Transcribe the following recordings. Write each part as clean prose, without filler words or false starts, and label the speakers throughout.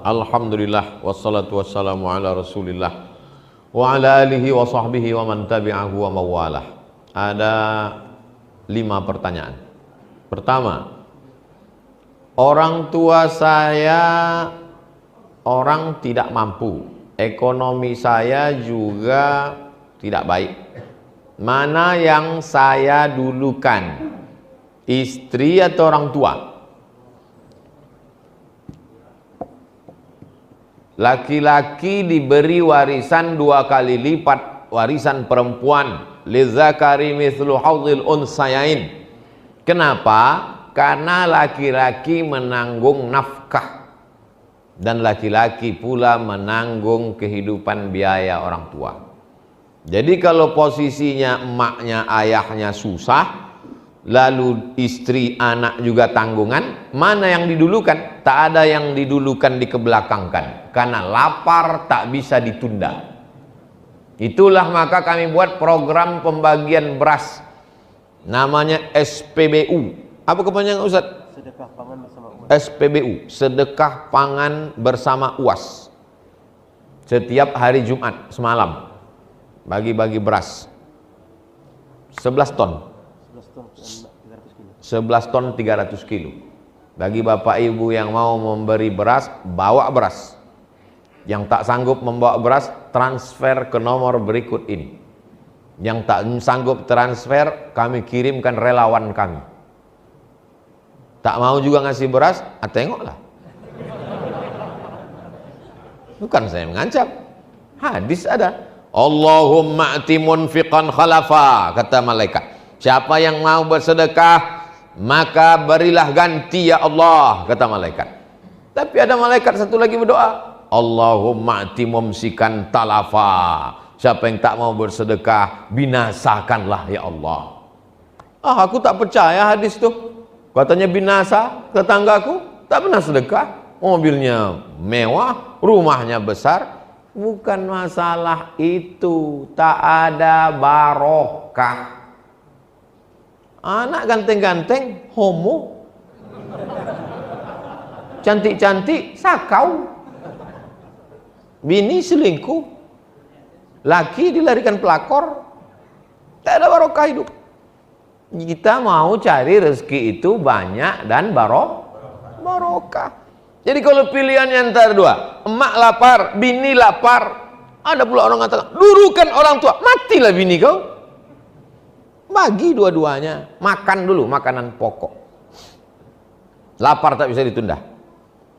Speaker 1: Alhamdulillah wassalatu wassalamu ala Rasulillah wa ala alihi wa sahbihi wa man tabi'ahu wa mawalah. Ada 5 pertanyaan. Pertama, orang tua saya orang tidak mampu, ekonomi saya juga tidak baik. Mana yang saya dulukan, istri atau orang tua? Laki-laki diberi warisan 2 kali lipat warisan perempuan. Lidzakari mithlu hadzil unsayain. Kenapa? Karena laki-laki menanggung nafkah dan laki-laki pula menanggung kehidupan biaya orang tua. Jadi kalau posisinya emaknya, ayahnya susah, lalu istri, anak juga tanggungan, mana yang didulukan? Tak ada yang didulukan, dikebelakangkan, karena lapar tak bisa ditunda. Itulah maka kami buat program pembagian beras, namanya SPBU. Apa kepanjangan Ustaz?
Speaker 2: Sedekah pangan bersama UAS.
Speaker 1: SPBU, Sedekah Pangan Bersama UAS. Setiap hari Jumat semalam bagi-bagi beras 11 ton. 11 ton 300 kilo. Bagi bapak ibu yang mau memberi beras, bawa beras. Yang tak sanggup membawa beras, transfer ke nomor berikut ini. Yang tak sanggup transfer, kami kirimkan relawan kami. Tak mau juga ngasih beras, tengoklah. Bukan saya mengancam, hadis ada. Allahumma ati munfiqan khalafa, kata malaikat. Siapa yang mau bersedekah, maka berilah ganti ya Allah, kata malaikat. Tapi ada malaikat satu lagi berdoa, Allahumma ati mumsikan talafa. Siapa yang tak mau bersedekah, binasakanlah ya Allah. Aku tak percaya hadis tuh. Katanya binasa, tetanggaku tak pernah sedekah, mobilnya mewah, rumahnya besar. Bukan masalah itu, tak ada barokah. Anak ganteng-ganteng, homo. Cantik-cantik, sakau. Bini selingkuh. Laki dilarikan pelakor. Tak ada barokah hidup. Kita mau cari rezeki itu banyak dan barokah. Jadi kalau pilihannya antara 2, emak lapar, bini lapar, ada pula orang katakan, dudukan orang tua, matilah bini kau. Bagi dua-duanya, makan dulu makanan pokok. Lapar tak bisa ditunda.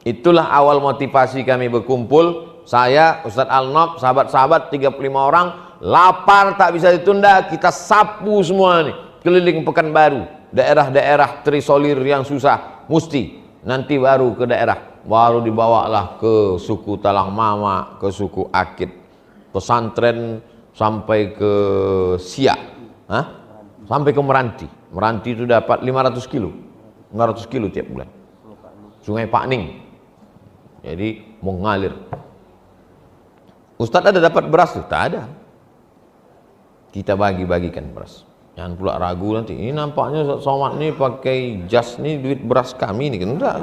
Speaker 1: Itulah awal motivasi kami berkumpul. Saya, Ustadz Al-Nob, sahabat-sahabat 35 orang, lapar tak bisa ditunda, kita sapu semua nih, keliling Pekanbaru, daerah-daerah terisolir yang susah, mesti nanti baru ke daerah, baru dibawalah ke suku Talang Mama, ke suku Akit, pesantren sampai ke Siak, sampai ke Meranti. Meranti itu dapat 500 kilo, 500 kilo tiap bulan. Sungai Pakning, jadi mengalir. Ustadz ada dapat beras tuh? Tak ada. Kita bagi-bagikan beras. Jangan pula ragu nanti, ini nampaknya Ustadz Somad nih pakai jas nih duit beras kami nih, kan enggak.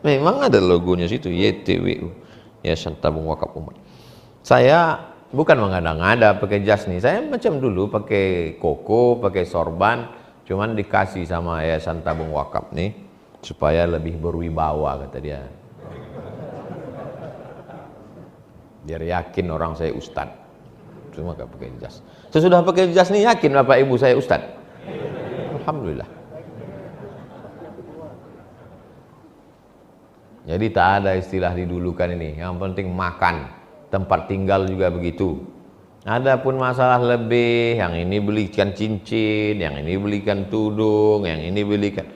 Speaker 1: Memang ada logonya situ, YTWU, Yayasan Tabung Wakaf Umat. Saya bukan mengada-ngada pakai jas nih, saya macam dulu pakai koko, pakai sorban, cuman dikasih sama Yayasan Tabung Wakaf nih supaya lebih berwibawa, kata dia. Biar yakin orang saya ustad. Cuma gak pakai jas. Sesudah pakai jas nih yakin bapak ibu saya ustad. Alhamdulillah. Jadi tak ada istilah didulukan ini. Yang penting makan. Tempat tinggal juga begitu. Adapun masalah lebih, yang ini belikan cincin, yang ini belikan tudung, yang ini belikan.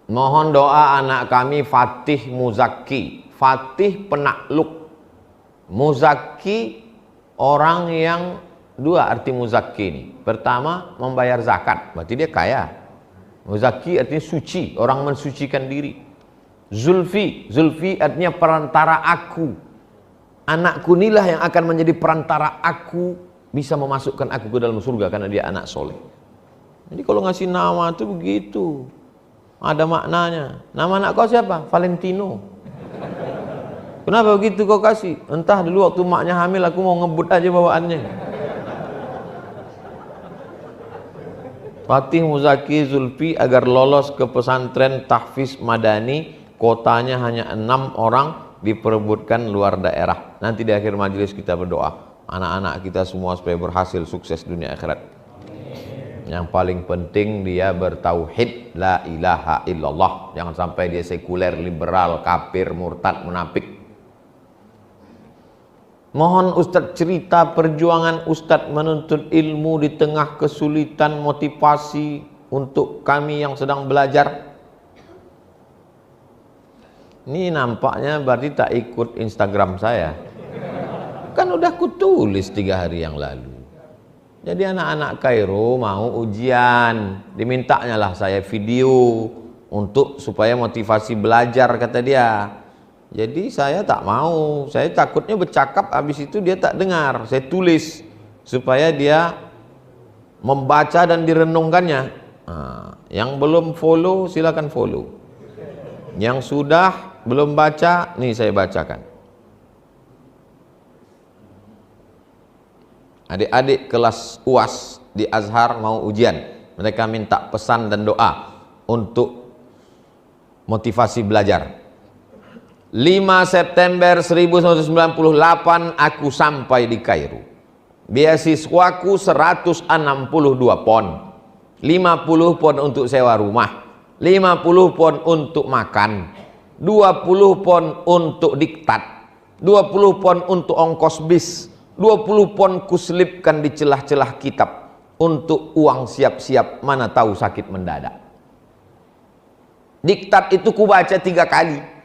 Speaker 1: Mohon doa anak kami Fatih Muzaki. Fatih penakluk, Muzaki orang yang 2 arti Muzaki ini. Pertama, membayar zakat, berarti dia kaya. Muzaki artinya suci, orang mensucikan diri. Zulfi, Zulfi artinya perantara aku. Anakku inilah yang akan menjadi perantara aku, bisa memasukkan aku ke dalam surga karena dia anak soleh. Jadi kalau ngasih nama tuh begitu, ada maknanya. Nama anak kau siapa? Valentino. Kenapa begitu kau kasih? Entah dulu waktu maknya hamil aku mau ngebut aja bawaannya. Fatih Muzaki Zulfi agar lolos ke pesantren tahfiz madani, kotanya hanya 6 orang, diperebutkan luar daerah. Nanti di akhir majelis kita berdoa anak-anak kita semua supaya berhasil sukses dunia akhirat. Yang paling penting dia bertauhid la ilaha illallah, jangan sampai dia sekuler, liberal, kafir, murtad, munafik. Mohon Ustadz cerita perjuangan Ustadz menuntut ilmu di tengah kesulitan, motivasi untuk kami yang sedang belajar. Ini nampaknya berarti tak ikut Instagram saya. Kan udah kutulis 3 hari yang lalu. Jadi anak-anak Kairo mau ujian, dimintanya lah saya video untuk supaya motivasi belajar, kata dia. Jadi saya tak mau, saya takutnya bercakap habis itu dia tak dengar. Saya tulis supaya dia membaca dan direnungkannya. Nah, yang belum follow silakan follow. Yang sudah belum baca, nih saya bacakan. Adik-adik kelas UAS di Azhar mau ujian. Mereka minta pesan dan doa untuk motivasi belajar. 5 September 1998 aku sampai di Kairo. Beasiswaku 162 pon. 50 pon untuk sewa rumah, 50 pon untuk makan, 20 pon untuk diktat, 20 pon untuk ongkos bis, 20 pon kuselipkan di celah-celah kitab untuk uang siap-siap, mana tahu sakit mendadak. Diktat itu ku baca 3 kali.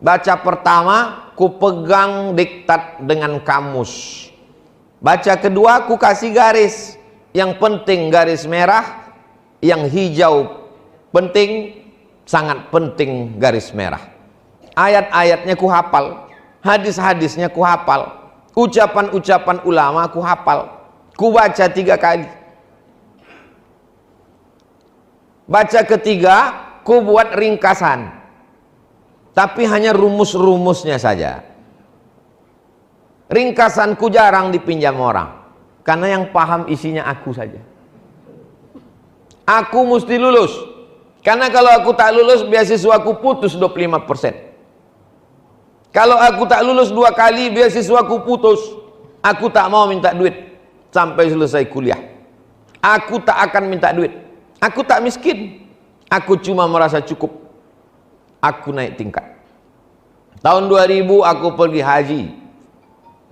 Speaker 1: Baca pertama ku pegang diktat dengan kamus. Baca kedua ku kasih garis. Yang penting garis merah, yang hijau penting, sangat penting garis merah. Ayat-ayatnya ku hafal, hadis-hadisnya ku hafal, ucapan-ucapan ulama ku hafal. Ku baca 3 kali. Baca ketiga ku buat ringkasan, tapi hanya rumus-rumusnya saja. Ringkasanku jarang dipinjam orang, karena yang paham isinya aku saja. Aku mesti lulus, karena kalau aku tak lulus beasiswaku putus 25%. Kalau aku tak lulus 2 kali beasiswaku putus. Aku tak mau minta duit sampai selesai kuliah. Aku tak akan minta duit. Aku tak miskin, aku cuma merasa cukup. Aku naik tingkat. Tahun 2000 aku pergi haji.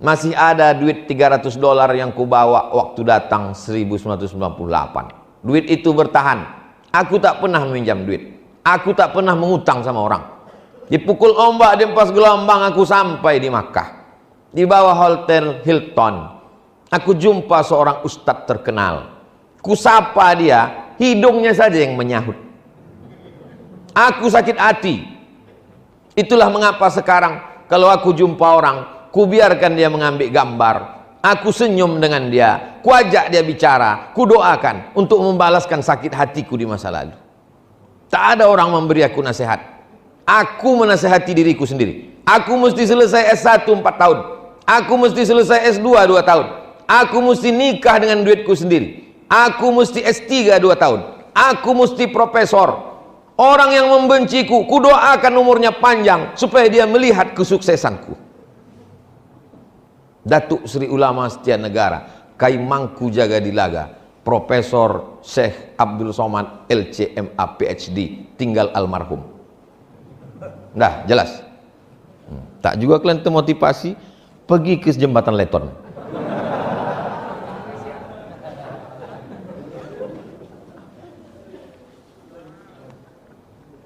Speaker 1: Masih ada duit $300 yang kubawa waktu datang 1998. Duit itu bertahan. Aku tak pernah meminjam duit. Aku tak pernah mengutang sama orang. Dipukul ombak di empas gelombang aku sampai di Makkah. Di bawah hotel Hilton aku jumpa seorang ustadz terkenal. Kusapa dia, hidungnya saja yang menyahut. Aku sakit hati. Itulah mengapa sekarang kalau aku jumpa orang, ku biarkan dia mengambil gambar, aku senyum dengan dia, ku ajak dia bicara, ku doakan untuk membalaskan sakit hatiku di masa lalu. Tak ada orang memberi aku nasihat. Aku menasihati diriku sendiri. Aku mesti selesai S1 4 tahun. Aku mesti selesai S2 2 tahun. Aku mesti nikah dengan duitku sendiri. Aku mesti S3 2 tahun. Aku mesti profesor. Orang yang membenciku, ku doakan umurnya panjang supaya dia melihat kesuksesanku. Datuk Sri Ulama Setia Negara, Kaimangku Jaga Dilaga, Profesor Syekh Abdul Somad LCMA PhD, tinggal almarhum. Dah jelas. Tak juga kalian termotivasi pergi ke jembatan Leton.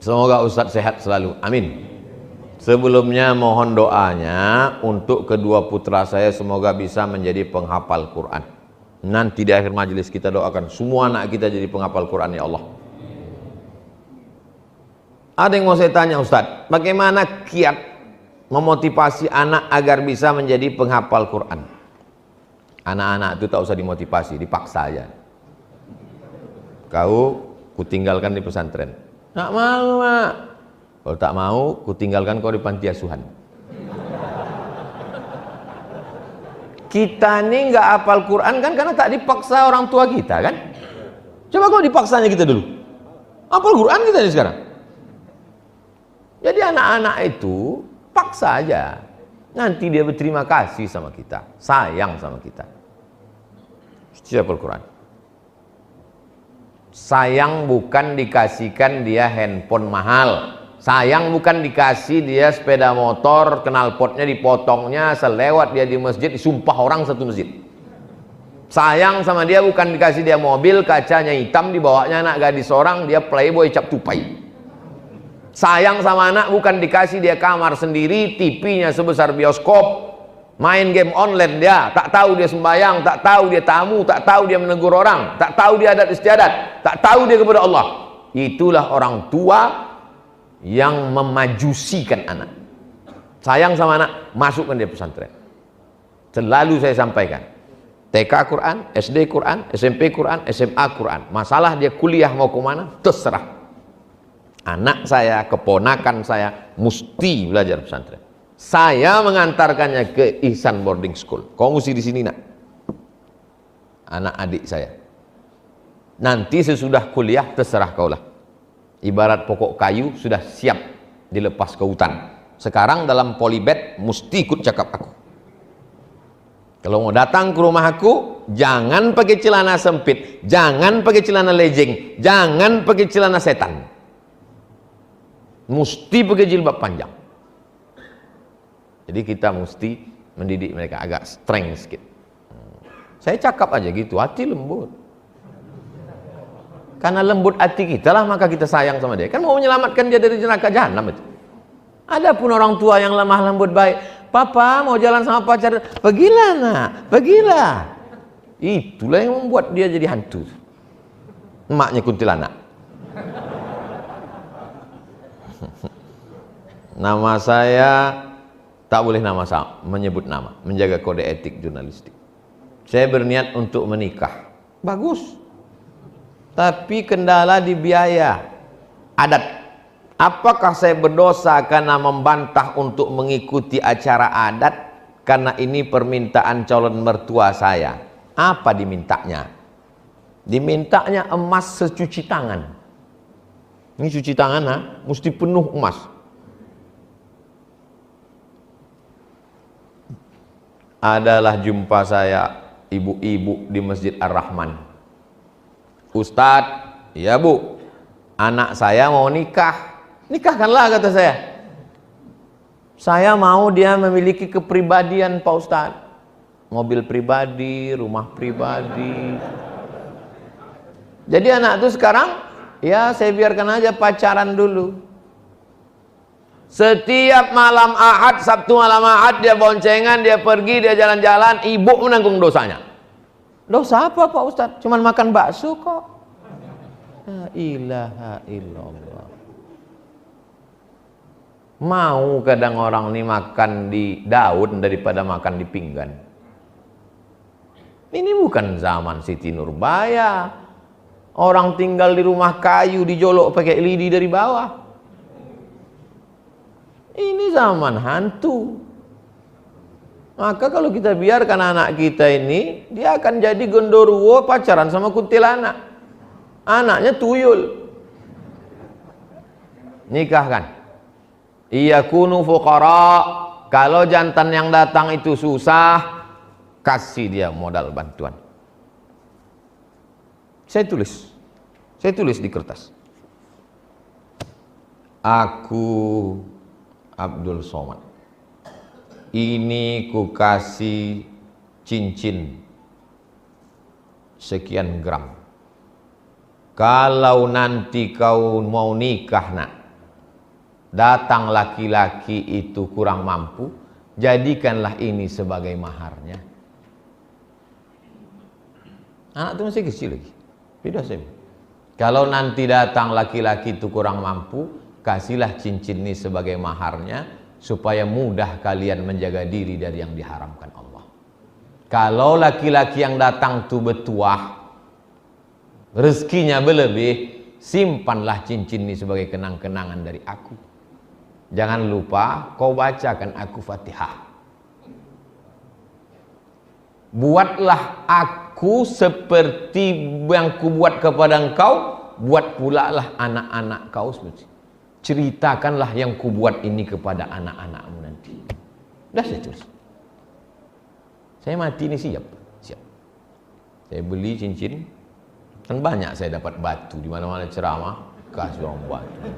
Speaker 1: Semoga Ustadz sehat selalu, amin. Sebelumnya mohon doanya untuk kedua putra saya, semoga bisa menjadi penghafal Quran. Nanti di akhir majelis kita doakan semua anak kita jadi penghafal Quran, ya Allah. Ada yang mau saya tanya Ustadz, bagaimana kiat memotivasi anak agar bisa menjadi penghafal Quran? Anak-anak itu tak usah dimotivasi, dipaksa aja. kau kutinggalkan di pesantren. Nggak mau, Mak. Kalau tak mau, kutinggalkan kau di panti asuhan. Kita ini nggak hafal Quran kan karena tak dipaksa orang tua kita kan. Coba kau dipaksanya kita dulu. Hafal Quran kita ini sekarang. Jadi anak-anak itu paksa aja. Nanti dia berterima kasih sama kita, sayang sama kita. Hafal Quran. Sayang bukan dikasihkan dia handphone mahal. Sayang bukan dikasih dia sepeda motor, knalpotnya dipotongnya, selewat dia di masjid, disumpah orang satu masjid. Sayang sama dia bukan dikasih dia mobil, kacanya hitam, dibawanya anak gadis orang, dia playboy cap tupai. Sayang sama anak bukan dikasih dia kamar sendiri, TV-nya sebesar bioskop, main game online dia, tak tahu dia sembahyang, tak tahu dia tamu, tak tahu dia menegur orang, tak tahu dia adat istiadat, tak tahu dia kepada Allah. Itulah orang tua yang memajusikan anak. Sayang sama anak, masukkan dia pesantren. Selalu saya sampaikan, TK Quran, SD Quran, SMP Quran, SMA Quran. Masalah dia kuliah mau kemana, terserah. Anak saya, keponakan saya mesti belajar pesantren. Saya mengantarkannya ke Ihsan Boarding School. Kau mesti di sini, nak. Anak adik saya. Nanti sesudah kuliah terserah kaulah. Ibarat pokok kayu sudah siap dilepas ke hutan. Sekarang dalam polybag mesti ikut cakap aku. Kalau mau datang ke rumah aku, jangan pakai celana sempit, jangan pakai celana legging, jangan pakai celana setan. Mesti pakai jilbab panjang. Jadi kita mesti mendidik mereka agak strength sedikit. Saya cakap aja gitu, hati lembut. Karena lembut hati kita lah maka kita sayang sama dia. Kan mau menyelamatkan dia dari neraka jahanam itu. Adapun orang tua yang lemah lembut baik, papa mau jalan sama pacar, pergilah nak, pergilah. Itulah yang membuat dia jadi hantu. Emaknya kuntilanak. Nama saya tak boleh nama saya, menyebut nama, menjaga kode etik jurnalistik. Saya berniat untuk menikah. Bagus. Tapi kendala di biaya adat. Apakah saya berdosa karena membantah untuk mengikuti acara adat karena ini permintaan calon mertua saya? Apa dimintanya? Dimintanya emas secuci tangan. Ini cuci tangan, ha? Mesti penuh emas. Adalah jumpa saya ibu-ibu di Masjid Ar-Rahman. Ustadz, ya bu, anak saya mau nikah. Nikahkanlah kata saya. Saya mau dia memiliki kepribadian Pak Ustadz. Mobil pribadi, rumah pribadi. Jadi anak itu sekarang, ya saya biarkan aja pacaran dulu. Setiap malam Ahad, Sabtu malam Ahad dia boncengan, dia pergi, dia jalan-jalan, ibu menanggung dosanya. Dosa apa Pak Ustadz? Cuman makan bakso kok. La ilaha illallah. Mau kadang orang ini makan di daun daripada makan di pinggan. Ini bukan zaman Siti Nurbaya. Orang tinggal di rumah kayu dijolok pakai lidi dari bawah. Ini zaman hantu. Maka kalau kita biarkan anak kita ini, dia akan jadi gondoruo pacaran sama kuntilanak. Anaknya tuyul. Nikahkan. Iyakunu fuqara. Kalau jantan yang datang itu susah, kasih dia modal bantuan. Saya tulis di kertas. Aku Abdul Somad, ini ku kasih cincin sekian gram. Kalau nanti kau mau nikah nak, datang laki-laki itu kurang mampu, jadikanlah ini sebagai maharnya. Anak itu masih kecil lagi, beda sih. Kalau nanti datang laki-laki itu kurang mampu, kasihlah cincin ini sebagai maharnya, supaya mudah kalian menjaga diri dari yang diharamkan Allah. Kalau laki-laki yang datang itu bertuah, rezekinya berlebih, simpanlah cincin ini sebagai kenang-kenangan dari aku. Jangan lupa kau bacakan aku Fatihah. Buatlah aku seperti yang kubuat kepada engkau, buat pula lah anak-anak kau seperti. Ceritakanlah yang kubuat ini kepada anak-anakmu nanti. Dah saya tulis. Saya mati ini siap. Saya beli cincin, kan banyak saya dapat batu di mana-mana ceramah, kasih orang batu.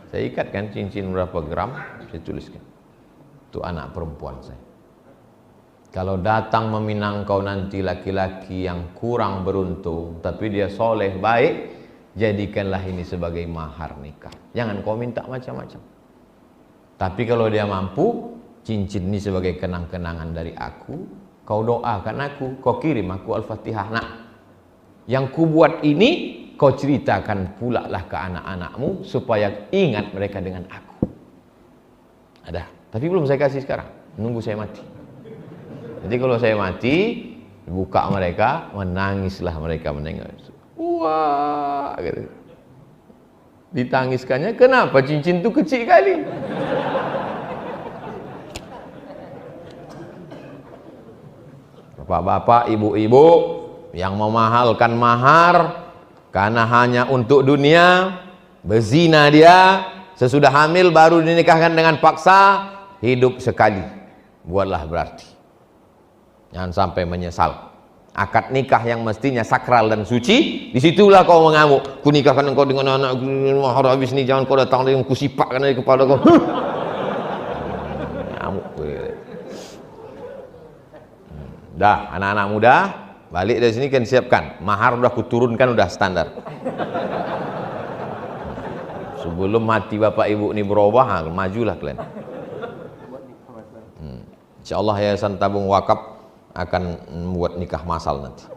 Speaker 1: Saya ikatkan cincin berapa gram, saya tuliskan. Itu anak perempuan saya. Kalau datang meminang kau nanti laki-laki yang kurang beruntung, tapi dia soleh, baik, jadikanlah ini sebagai mahar nikah. Jangan kau minta macam-macam. Tapi kalau dia mampu, cincin ini sebagai kenang-kenangan dari aku, kau doakan aku, kau kirim aku Al-Fatihah. Nah, yang ku buat ini, kau ceritakan pula lah ke anak-anakmu, supaya ingat mereka dengan aku. Ada, tapi belum saya kasih sekarang, nunggu saya mati. Jadi kalau saya mati, buka mereka, menangislah mereka menengok. Wah, gitu. Ditangiskannya, kenapa cincin itu kecil kali? Bapak-bapak, ibu-ibu yang memahalkan mahar karena hanya untuk dunia, berzina dia, sesudah hamil baru dinikahkan dengan paksa, hidup sekali. Buatlah berarti. Jangan sampai menyesal. Akad nikah yang mestinya sakral dan suci, disitulah kau mengamuk. Ku nikahkan engkau dengan anak mahar habis ni, jangan kau datang dengan kusipakkan dari kepala kau. Ngamuk. Dah, anak-anak muda, balik dari sini kan siapkan. Mahar udah kuturunkan, udah standar. Sebelum mati bapak ibu ini berubah, majulah kalian. Insyaallah Yayasan Tabung Wakaf akan membuat nikah masal nanti.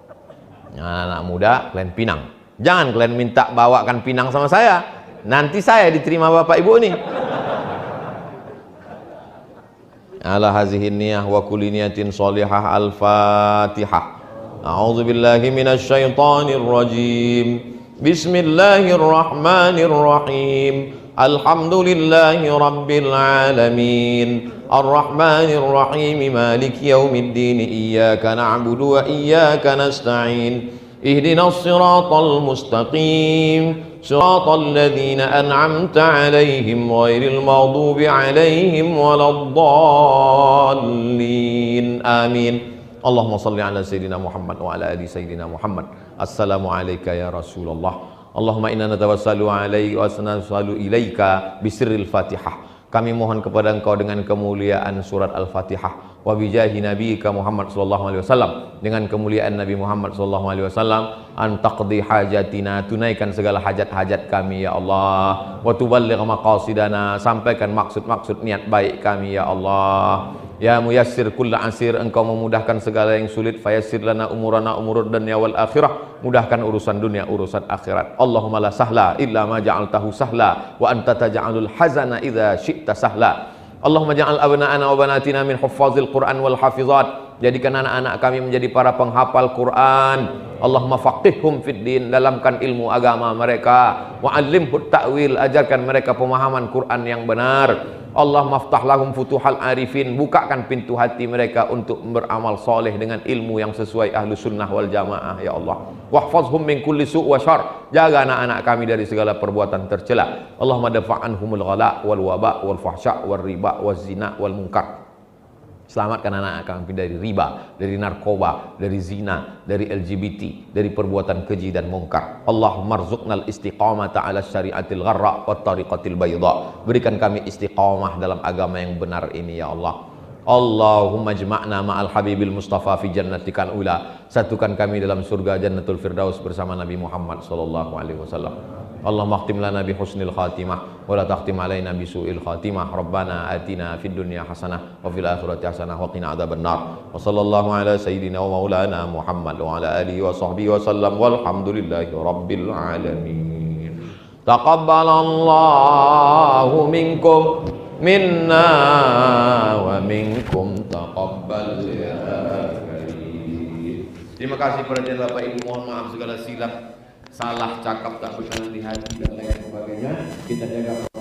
Speaker 1: Anak-anak muda, kalian pinang. Jangan kalian minta bawakan pinang sama saya. Nanti saya diterima bapak ibu ini. Ala hazihin niyah wa kulli niyatin sholihah. Al-Fatihah. A'udzu billahi minasy syaithanir rajim. Bismillahirrahmanirrahim. Alhamdulillahi rabbil alamin. Ar-Rahmanir Rahim. Maliki yaumiddin. Iyyaka na'budu wa iyyaka nasta'in. Ihdinas siratal mustaqim. Siratal ladzina an'amta 'alaihim ghairil maghdubi 'alaihim waladdallin. Amin. Allahumma salli ala sayyidina Muhammad wa ala ali sayyidina Muhammad. Assalamu alayka ya Rasulullah. Allahumma inna natawassalu alaika wa sanassalu ilaika bisirril Fatihah. Kami mohon kepada engkau dengan kemuliaan surat Al-Fatihah, wa bijahi nabiyika Muhammad sallallahu alaihi wasallam, dengan kemuliaan Nabi Muhammad sallallahu alaihi wasallam, an taqdi hajatina, tunaikan segala hajat-hajat kami ya Allah, wa tuballigh maqasidana, sampaikan maksud-maksud niat baik kami ya Allah. Ya muyassir kulla asir, engkau memudahkan segala yang sulit, fayassir lana umurana umurud dunya wal akhirah, mudahkan urusan dunia urusan akhirat. Allahumma la sahla illa ma ja'altahu sahla wa anta taj'alul hazana idza syi'ta sahla. Allahumma ja'al abna'ana wa banatina min huffazil Qur'an wal hafizat, jadikan anak-anak kami menjadi para penghafal Quran. Allahumma faqihhum fid din, dalamkan ilmu agama mereka. Wa 'allimhut ta'wil, ajarkan mereka pemahaman Quran yang benar. Allah maftah lahum futuhal arifin, bukakan pintu hati mereka untuk beramal soleh dengan ilmu yang sesuai ahlu sunnah wal jamaah ya Allah. Wahfazhum min kulli su' wa syar, jaga anak-anak kami dari segala perbuatan tercela. Allahumma dafa'anhumul ghala wal waba wal fahsya wal riba wal zina wal munkar. Selamatkan anak-anak kami dari riba, dari narkoba, dari zina, dari LGBT, dari perbuatan keji dan mungkar. Allahumma rzuqnal istiqamata ala syariatil gharra wat tariqatil bayda. Berikan kami istiqamah dalam agama yang benar ini ya Allah. Allahumma jma'na ma'al habibil mustafa fi jannatikal ula. Satukan kami dalam surga Jannatul Firdaus bersama Nabi Muhammad sallallahu alaihi wasallam. Allahumma akhtim lana bi husnil khatimah wa la takhtim alaina bi su'il khatimah. Rabbana atina fid dunya hasanah wa fil akhirati hasanah wa qina adzabannar. Wa sallallahu ala sayyidina wa maulana Muhammad wa ala alihi wa sahbihi wa sallam walhamdulillahi rabbil alamin. Taqabbalallahu minkum minna wa minkum taqabbal ya karim. Terima kasih perhatian Bapak Ibu, mohon maaf segala silap, salah cakap tak berkenan di hati dan lain sebagainya. Kita jaga